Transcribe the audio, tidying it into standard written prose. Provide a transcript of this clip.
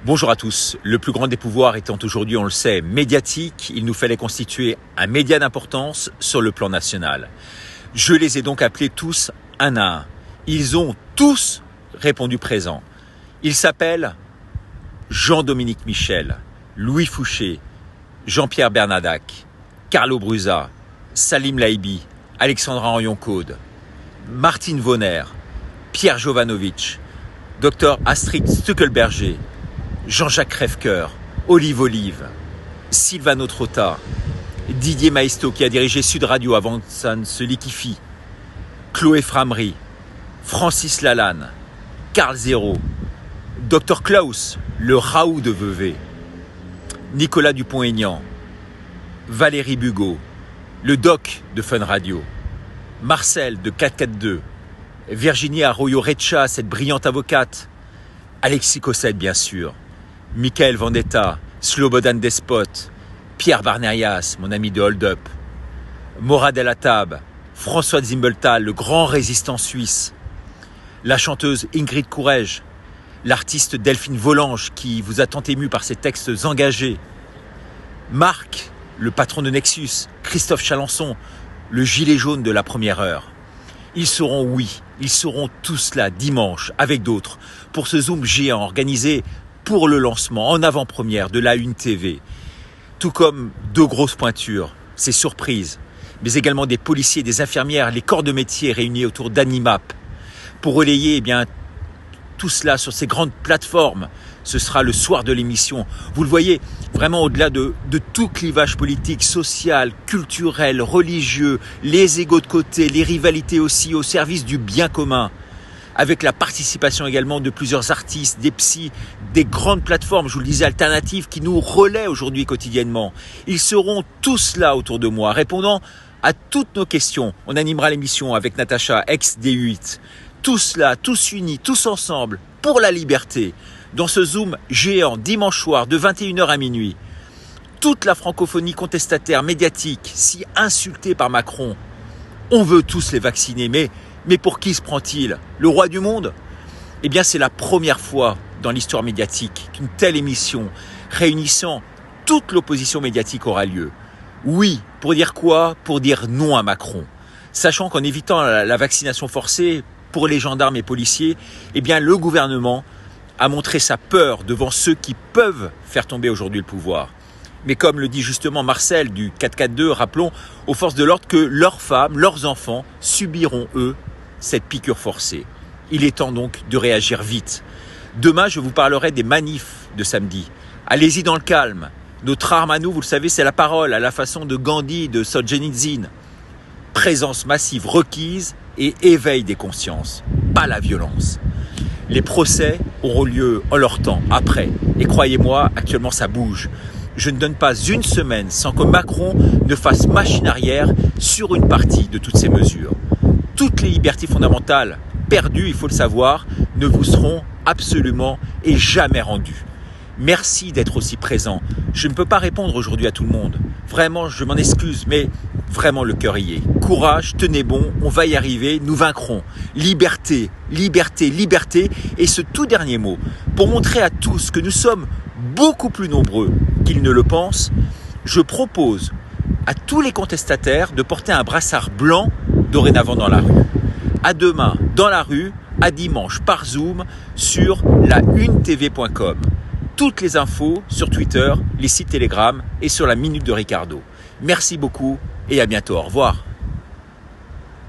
Bonjour à tous. Le plus grand des pouvoirs étant aujourd'hui, on le sait, médiatique, il nous fallait constituer un média d'importance sur le plan national. Je les ai donc appelés tous un à un. Ils ont tous répondu présent. Ils s'appellent Jean-Dominique Michel, Louis Fouché, Jean-Pierre Bernadac, Carlo Brusa, Salim Laibi, Alexandra Henrion-Caude, Martine Vonner, Pierre Jovanovic, Dr Astrid Stuckelberger, Jean-Jacques Crèvecoeur, Olive, Silvano Trotta, Didier Maisto qui a dirigé Sud Radio avant que ça ne se liquifie, Chloé Framery, Francis Lalanne, Karl Zéro, Dr Klaus, le Raoult de Vevey, Nicolas Dupont-Aignan, Valérie Bugeaud, le Doc de Fun Radio, Marcel de 442, Virginie Arroyo-Reccia, cette brillante avocate, Alexis Cossette bien sûr, Michael Vendetta, Slobodan Despot, Pierre Barnerias, mon ami de Hold Up, Morad El Attab, François Zimbeltal, le grand résistant suisse, la chanteuse Ingrid Courrèges, l'artiste Delphine Volange qui vous a tant ému par ses textes engagés, Marc, le patron de Nexus, Christophe Chalençon, le gilet jaune de la première heure. Ils seront tous là dimanche avec d'autres pour ce Zoom géant organisé pour le lancement en avant-première de la Une TV. Tout comme deux grosses pointures, ces surprises, mais également des policiers, des infirmières, les corps de métier réunis autour d'Animap pour relayer tout cela sur ces grandes plateformes. Ce sera le soir de l'émission. Vous le voyez, vraiment au-delà de tout clivage politique, social, culturel, religieux, les égos de côté, les rivalités aussi au service du bien commun. Avec la participation également de plusieurs artistes, des psys, des grandes plateformes, je vous le disais, alternatives qui nous relaient aujourd'hui quotidiennement. Ils seront tous là autour de moi, répondant à toutes nos questions. On animera l'émission avec Natacha, ex-D8. Tous là, tous unis, tous ensemble, pour la liberté. Dans ce Zoom géant, dimanche soir, de 21h à minuit. Toute la francophonie contestataire, médiatique, si insultée par Macron. On veut tous les vacciner, mais pour qui se prend-il? Le roi du monde? Eh bien, c'est la première fois dans l'histoire médiatique qu'une telle émission réunissant toute l'opposition médiatique aura lieu. Oui, pour dire quoi? Pour dire non à Macron. Sachant qu'en évitant la vaccination forcée pour les gendarmes et policiers, eh bien, le gouvernement a montré sa peur devant ceux qui peuvent faire tomber aujourd'hui le pouvoir. Mais comme le dit justement Marcel du 442, rappelons aux forces de l'ordre que leurs femmes, leurs enfants subiront, eux, cette piqûre forcée. Il est temps donc de réagir vite. Demain, je vous parlerai des manifs de samedi. Allez-y dans le calme. Notre arme à nous, vous le savez, c'est la parole, à la façon de Gandhi, de Solzhenitsyn. Présence massive requise et éveil des consciences, pas la violence. Les procès auront lieu en leur temps, après. Et croyez-moi, actuellement ça bouge. Je ne donne pas une semaine sans que Macron ne fasse machine arrière sur une partie de toutes ces mesures. Toutes les libertés fondamentales perdues, il faut le savoir, ne vous seront absolument et jamais rendues. Merci d'être aussi présent. Je ne peux pas répondre aujourd'hui à tout le monde. Vraiment, je m'en excuse, mais vraiment le cœur y est. Courage, tenez bon, on va y arriver, nous vaincrons. Liberté, liberté, liberté. Et ce tout dernier mot, pour montrer à tous que nous sommes beaucoup plus nombreux qu'ils ne le pensent, je propose à tous les contestataires de porter un brassard blanc dorénavant dans la rue. À demain dans la rue, à dimanche par Zoom sur la1tv.com. Toutes les infos sur Twitter, les sites Telegram et sur la Minute de Ricardo. Merci beaucoup et à bientôt. Au revoir.